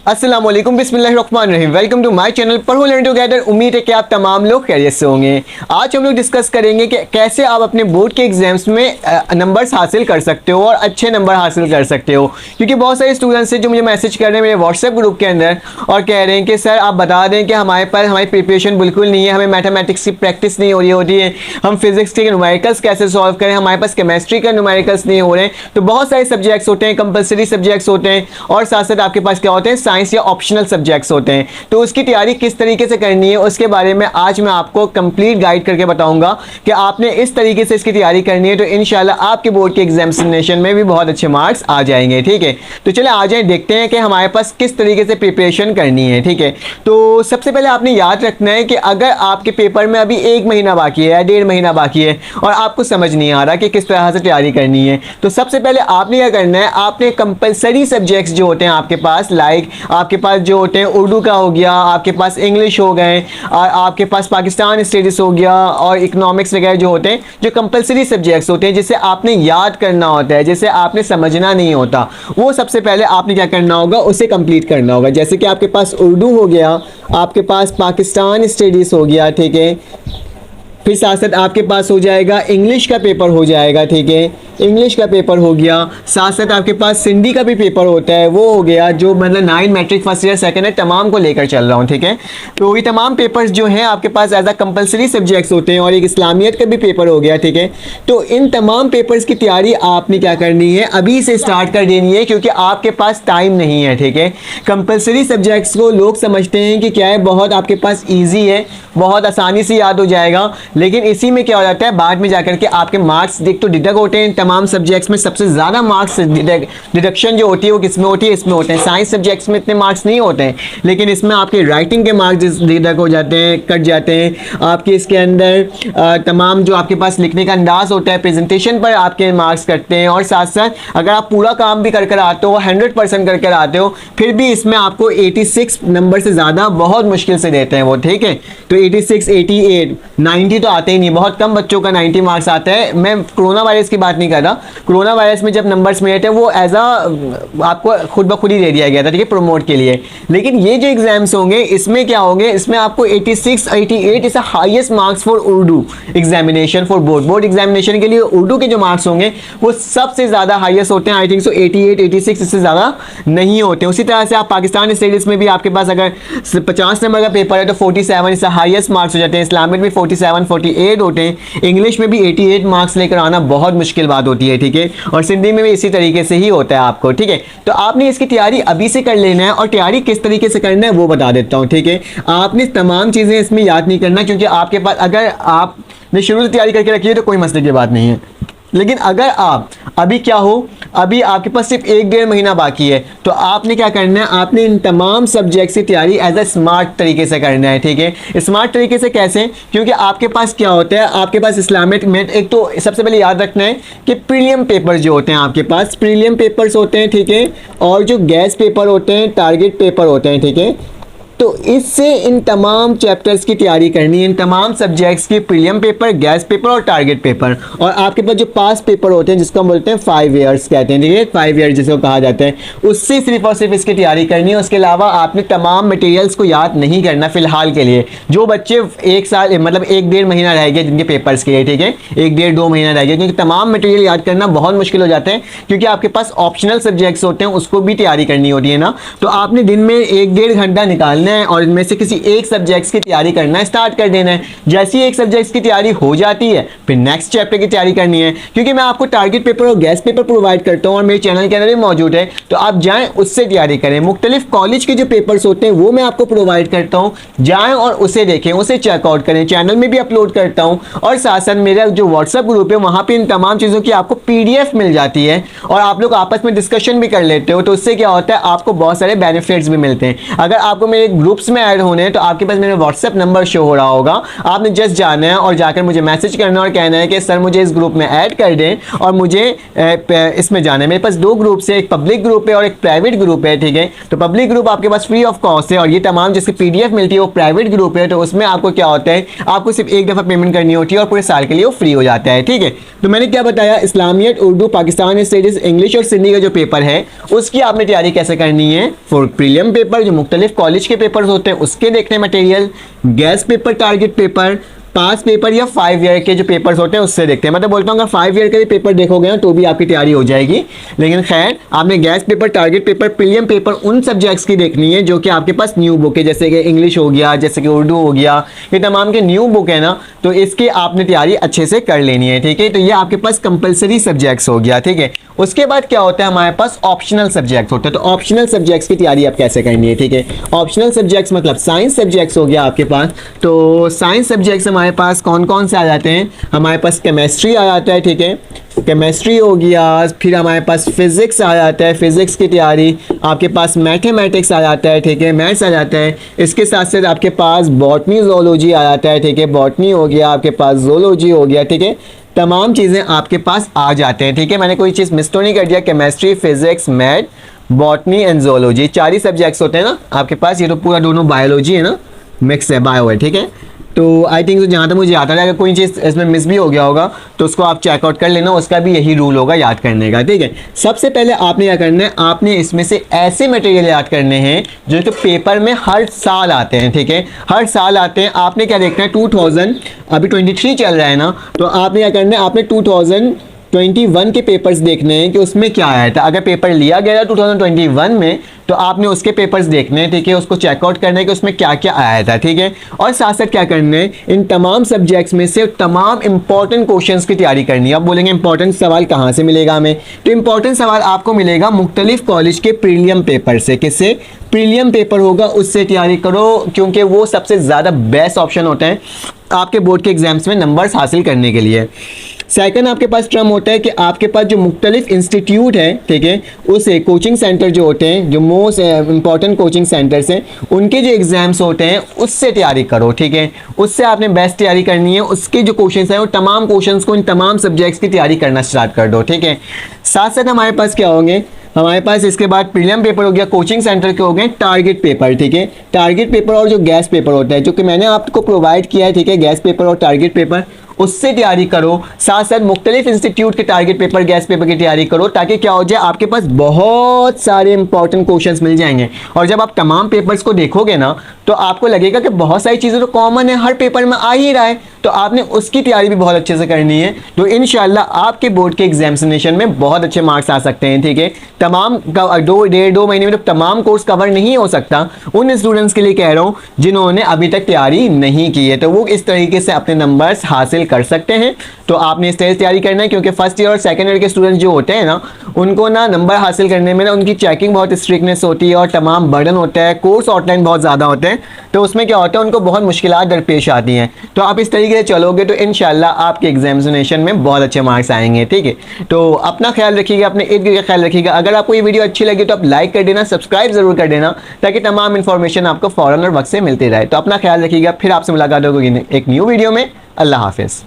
अस्सलाम वालेकुम, बिस्मिल्लाहिर्रहमानिर्रहीम। वेलकम टू माय चैनल पढ़ो लर्न टुगेदर। उम्मीद है कि आप तमाम लोग खैरियत से होंगे। आज हम लोग डिस्कस करेंगे कि कैसे आप अपने बोर्ड के एग्जाम्स में नंबर्स हासिल कर सकते हो और अच्छे नंबर हासिल कर सकते हो। क्योंकि बहुत सारे स्टूडेंट्स हैं जो मुझे मैसेज कर रहे हैं मेरे व्हाट्सएप ग्रुप के अंदर और कह रहे हैं कि सर आप बता दें कि हमारे पास हमारी प्रिपरेशन बिल्कुल नहीं है, हमें मैथमेटिक्स की प्रैक्टिस नहीं हो रही होती है, हम फिजिक्स के न्यूमेरिकल्स कैसे सॉल्व करें, हमारे पास केमिस्ट्री का न्यूमेरिकल्स नहीं हो रहे हैं। तो बहुत सारे सब्जेक्ट्स होते हैं, कंपलसरी सब्जेक्ट्स होते हैं और साथ साथ आपके पास क्या होते हैं, साइंस या ऑप्शनल सब्जेक्ट्स होते हैं। तो उसकी तैयारी किस तरीके से करनी है उसके बारे में आज मैं आपको कंप्लीट गाइड करके बताऊंगा कि आपने इस तरीके से इसकी तैयारी करनी है तो इंशाल्लाह आपके बोर्ड के एग्जामिनेशन में भी बहुत अच्छे मार्क्स आ जाएंगे। ठीक है, तो चले आ जाए, देखते हैं कि हमारे पास किस तरीके से प्रिपरेशन करनी है। ठीक है, तो सबसे पहले आपने याद रखना है कि अगर आपके पेपर में अभी 1 महीना बाकी है या 1.5 महीना बाकी है और आपको समझ नहीं आ रहा कि किस तरह से तैयारी करनी है, तो सबसे पहले आपने क्या करना है, आपने कंपलसरी सब्जेक्ट्स जो होते हैं आपके पास, लाइक आपके पास जो होते हैं उर्दू का हो गया, आपके पास इंग्लिश हो गए और आपके पास पाकिस्तान स्टडीज़ हो गया और इकोनॉमिक्स वगैरह जो होते हैं, जो कंपलसरी सब्जेक्ट्स होते हैं जिसे आपने याद करना होता है, जिसे आपने समझना नहीं होता, वो सबसे पहले आपने क्या करना होगा, उसे कंप्लीट करना होगा। जैसे कि आपके पास उर्दू हो गया, आपके पास पाकिस्तान स्टडीज़ हो गया, ठीक है, फिर साथ साथ आपके पास हो जाएगा इंग्लिश का पेपर हो जाएगा, ठीक है, इंग्लिश का पेपर हो गया, साथ साथ आपके पास सिंधी का भी पेपर होता है, वो हो गया, जो मतलब 9 matric first year second year तमाम को लेकर चल रहा हूँ। ठीक है, तो ये तमाम पेपर्स जो हैं आपके पास एज अ कंपलसरी सब्जेक्ट्स होते हैं और एक इस्लामियत का भी पेपर हो गया। ठीक है, तो इन तमाम पेपर्स की तैयारी आपने क्या करनी है, अभी से स्टार्ट कर देनी है क्योंकि आपके पास टाइम नहीं है। ठीक है, कंपलसरी सब्जेक्ट्स को लोग समझते हैं कि क्या है, बहुत आपके पास ईजी है, बहुत आसानी से याद हो जाएगा, लेकिन इसी में क्या हो जाता है, बाद में जाकर के आपके मार्क्स देख तो डिडक्ट होते हैं। तमाम सब्जेक्ट्स में सबसे ज़्यादा मार्क्स डिडक्शन जो होती है वो किसमें होती है, इसमें होते हैं। साइंस सब्जेक्ट्स में इतने मार्क्स नहीं होते हैं, लेकिन इसमें आपके राइटिंग के मार्क्स डिडक्ट हो जाते हैं, कट जाते हैं। आपके इसके अंदर तमाम जो आपके पास लिखने का अंदाज होता है, प्रेजेंटेशन पर आपके मार्क्स कटते हैं और साथ साथ अगर आप पूरा काम भी कर आते हो, 100% कर आते हो, फिर भी इसमें आपको 86 नंबर से ज़्यादा बहुत मुश्किल से देते हैं वो। ठीक है, तो 86, 88, 90 तो आते ही नहीं, बहुत कम बच्चों का 90 मार्क्स आता है। मैं कोरोना वायरस की बात नहीं कर रहा, कोरोना वायरस में जब नंबर्स मिले थे वो एज आपको खुद ब खुद ही दे दिया गया था, ठीक है, प्रमोट के लिए। लेकिन ये जो एग्जाम्स होंगे इसमें क्या होंगे, इसमें आपको 86, 88 is highest marks for Urdu examination for board examination के लिए उर्दू के जो मार्क्स होंगे वो सबसे ज़्यादा हाईएस्ट होते हैं। आई थिंक सो 88, 86 इससे ज़्यादा नहीं होते। उसी तरह से आप पाकिस्तान स्टडीज़ में भी आपके पास अगर 50 नंबर का पेपर है तो 47 इससे हाईएस्ट मार्क्स हो जाते हैं। इस्लामिक में 47, 48 होते हैं। इंग्लिश में भी 88 मार्क्स लेकर आना बहुत मुश्किल बात होती है। ठीक है, और सिंधी में भी इसी तरीके से ही होता है आपको। ठीक है, तो आपने इसकी तैयारी अभी से कर लेना है और तैयारी किस तरीके से करना है वो बता देता हूँ। ठीक है, आपने तमाम चीज़ें इसमें याद नहीं करना क्योंकि आपके पास अगर आपने शुरू से तैयारी करके रखी है तो कोई मसले की बात नहीं है, लेकिन अगर आप अभी क्या हो, अभी आपके पास सिर्फ 1-1.5 महीना बाकी है तो आपने क्या करना है, आपने इन तमाम सब्जेक्ट्स की तैयारी एज अ स्मार्ट तरीके से करना है। ठीक है, स्मार्ट तरीके से कैसे, क्योंकि आपके पास क्या होता है, आपके पास इस्लामिक में एक तो सबसे पहले याद रखना है कि प्रीलियम पेपर जो होते हैं आपके पास, प्रीलियम पेपर्स होते हैं, ठीक है, और जो गैस पेपर होते हैं, टारगेट पेपर होते हैं। ठीक है, तो इससे इन तमाम चैप्टर्स की तैयारी करनी है, इन तमाम सब्जेक्ट्स की, प्रीलियम पेपर, गैस पेपर और टारगेट पेपर, और आपके पास जो पास पेपर होते हैं जिसको हम बोलते हैं 5 ईयर्स कहते हैं, ठीक है, 5 ईयर्स जिसको कहा जाता है, उससे सिर्फ और सिर्फ इसकी तैयारी करनी है। उसके अलावा आपने तमाम मटेरियल्स को याद नहीं करना फिलहाल के लिए। जो बच्चे 1 साल मतलब 1-1.5 महीना रह गए जिनके पेपर्स के लिए, ठीक है, 1-1.5-2 महीना रह गया, क्योंकि तमाम मटेरियल याद करना बहुत मुश्किल हो जाता है क्योंकि आपके पास ऑप्शनल सब्जेक्ट्स होते हैं, उसको भी तैयारी करनी होती है ना। तो आपने दिन में 1-1.5 घंटा निकालना है और इनमें से किसी एक सब्जेक्ट्स की तैयारी करना स्टार्ट कर देना है। जैसी एक सब्जेक्ट्स की तैयारी हो जाती है फिर नेक्स्ट चैप्टर की तैयारी करनी है, क्योंकि मैं आपको टारगेट पेपर और गैस पेपर प्रोवाइड करता हूं और मेरे चैनल के अंदर भी मौजूद है, तो आप जाएं उससे तैयारी करें। मुख्तलिफ कॉलेज के जो पेपर्स होते हैं वो मैं आपको प्रोवाइड करता हूं, जाएं और उसे देखें, उसे चेकआउट करें। चैनल में भी अपलोड करता हूं और साथ साथ मेरा जो व्हाट्सएप ग्रुप है वहां पर इन तमाम चीज़ों की आपको PDF मिल जाती है और आप लोग आपस में डिस्कशन भी कर लेते हो, तो उससे क्या होता है, आपको बहुत सारे बेनिफिट्स भी मिलते हैं। अगर आपको मेरे ग्रुप्स में ऐड होने हैं तो आपके पास मेरा व्हाट्सएप नंबर शो हो रहा होगा, आपने जस्ट जाना है और जाकर मुझे मैसेज करना और कहना है कि सर मुझे इस ग्रुप में ऐड कर दें और मुझे इसमें जाना है। मेरे पास दो ग्रुप्स है, एक पब्लिक ग्रुप है और एक प्राइवेट ग्रुप है, ठीक है। तो पब्लिक ग्रुप आपके पास फ्री ऑफ कॉस्ट है और ये तमाम जिसकी PDF मिलती है वो प्राइवेट ग्रुप है। तो उसमें आपको क्या होता है, आपको सिर्फ एक दफ़ा पेमेंट करनी होती है और पूरे साल के लिए वो फ्री हो जाता है, ठीक है। तो मैंने क्या बताया, इस्लामियत, उर्दू, पाकिस्तान स्टडीज़, इंग्लिश और सिंधी का जो पेपर है उसकी आपने तैयारी कैसे करनी है। फॉर प्रीलियम पेपर जो मुख्तलिफ कॉलेज के पेपर्स होते हैं उसके देखने material, guess paper, target paper, past paper या 5 ईयर के जो पेपर्स होते हैं उससे देखते हैं। मैं तो बोलता हूँ अगर 5 ईयर के भी पेपर देखोगे ना तो भी आपकी तैयारी हो जाएगी। लेकिन खैर आपने gas paper, target paper, prelim paper उन सब्जेक्ट्स की देखनी है जो कि आपके पास न्यू बुक है, जैसे कि इंग्लिश हो गया, जैसे कि उर्दू हो गया, ये तमाम के न्यू बुक है ना, तो इसकी आपने तैयारी अच्छे से कर लेनी है, ठीक है। तो ये आपके पास कंपलसरी सब्जेक्ट्स हो गया, ठीक है। उसके बाद क्या होता है, हमारे पास ऑप्शनल सब्जेक्ट होते हैं। तो ऑप्शनल सब्जेक्ट्स की तैयारी आप कैसे करनी है, ठीक है। ऑप्शनल सब्जेक्ट्स मतलब साइंस सब्जेक्ट्स हो गया आपके पास। तो साइंस सब्जेक्ट्स हमारे पास कौन कौन से आ जाते हैं, हमारे पास केमिस्ट्री आ जाता है, ठीक है, केमिस्ट्री हो गया। फिर हमारे पास फिजिक्स आ जाता है, फिजिक्स की तैयारी, आपके पास मैथमेटिक्स आ जाता है, ठीक है, मैथ्स आ जाता है। इसके साथ साथ आपके पास बॉटनी, जोलॉजी आ जाता है, ठीक है, बॉटनी हो गया, आपके पास जोलॉजी हो गया, ठीक है। तमाम चीज़ें आपके पास आ जाते हैं, ठीक है। मैंने कोई चीज़ मिस तो नहीं कर दिया। Chemistry, physics, math, botany and zoology 4 he subjects होते हैं ना आपके पास। ये तो पूरा दोनों बायोलॉजी है ना, मिक्स है, बायो है, ठीक है। तो आई थिंक जहाँ तक मुझे याद आ रहा है, अगर कोई चीज़ इसमें मिस भी हो गया होगा तो उसको आप चेकआउट कर लेना, उसका भी यही रूल होगा याद करने का, ठीक है। सबसे पहले आपने क्या करना है, आपने इसमें से ऐसे मटेरियल याद करने हैं जो कि पेपर में हर साल आते हैं, ठीक है, हर साल आते हैं। आपने क्या देखना है, 2000 अभी 23 चल रहा है ना, तो आपने क्या करना है, आपने 2021 के पेपर्स देखने हैं कि उसमें क्या आया था। अगर पेपर लिया गया था 2021 में तो आपने उसके पेपर्स देखने हैं, ठीक है, उसको चेकआउट करना है कि उसमें क्या क्या आया था, ठीक है। और साथ साथ क्या करना है, इन तमाम सब्जेक्ट्स में से तमाम इंपॉर्टेंट क्वेश्चंस की तैयारी करनी है। आप बोलेंगे इंपॉर्टेंट सवाल कहाँ से मिलेगा हमें, तो इंपॉर्टेंट सवाल आपको मिलेगा मुख्तलिफ कॉलेज के प्रीलियम पेपर से। किससे, प्रीलियम पेपर होगा उससे तैयारी करो, क्योंकि वो सबसे ज़्यादा बेस्ट ऑप्शन होता है आपके बोर्ड के एग्जाम्स में नंबर्स हासिल करने के लिए। सेकंड आपके पास टर्म होता है कि आपके पास जो मुख्तलिफ इंस्टीट्यूट है, ठीक है, उसे कोचिंग सेंटर जो होते हैं, जो मोस्ट इंपॉर्टेंट कोचिंग सेंटर्स हैं, उनके जो एग्जाम्स होते हैं उससे तैयारी करो, ठीक है। उससे आपने बेस्ट तैयारी करनी है। उसके जो क्वेश्चंस हैं वो तमाम क्वेश्चंस को इन तमाम सब्जेक्ट्स की तैयारी करना स्टार्ट कर दो, ठीक है। साथ साथ हमारे पास क्या होंगे, हमारे पास इसके बाद प्रीलियम पेपर हो गया, कोचिंग सेंटर के हो गए, टारगेट पेपर, ठीक है। टारगेट पेपर और जो गैस पेपर होता है जो कि मैंने आपको प्रोवाइड किया है, ठीक है, गैस पेपर और टारगेट पेपर, उससे तैयारी करो। साथ साथ मुख्तलिफ इंस्टीट्यूट के टारगेट पेपर, गैस पेपर की तैयारी करो, ताकि क्या हो जाए, आपके पास बहुत सारे इंपॉर्टेंट क्वेश्चंस मिल जाएंगे। और जब आप तमाम पेपर्स को देखोगे ना तो आपको लगेगा कि बहुत सारी चीज़ें तो कॉमन है, हर पेपर में आ ही रहा है, तो आपने उसकी तैयारी भी बहुत अच्छे से करनी है। तो इंशाल्लाह आपके बोर्ड के एग्जामिनेशन में बहुत अच्छे मार्क्स आ सकते हैं, ठीक है। तमाम 2 महीने में तो तमाम कोर्स कवर नहीं हो सकता, उन स्टूडेंट्स के लिए कह रहा हूँ जिन्होंने अभी तक तैयारी नहीं की है, तो वो इस तरीके से अपने नंबर्स हासिल कर सकते हैं। तो आपने इस तरह से तैयारी करना है, क्योंकि फर्स्ट ईयर और सेकंड ईयर के स्टूडेंट्स जो होते हैं ना, उनको ना नंबर हासिल करने में ना उनकी चेकिंग बहुत स्ट्रिक्टनेस होती है और तमाम बर्डन होता है, कोर्स आउटलाइन बहुत ज़्यादा होते हैं, तो उसमें क्या होता है, उनको बहुत मुश्किलात दरपेश आती हैं। तो आप इस तरीके से चलोगे तो इंशाल्लाह आपके एग्जामिनेशन में बहुत अच्छे मार्क्स आएंगे, ठीक है। तो अपना ख्याल रखिएगा, अपने इर्द गिर्द का ख्याल रखिएगा। अगर आपको ये वीडियो अच्छी लगी तो आप लाइक कर देना, सब्सक्राइब जरूर कर देना, ताकि तमाम इन्फॉर्मेशन आपको फ़ौरन और वक्त से मिलती रहे। तो अपना ख्याल रखिएगा, फिर आपसे मुलाकात होगी एक न्यू वीडियो में। अल्लाह हाफिज़।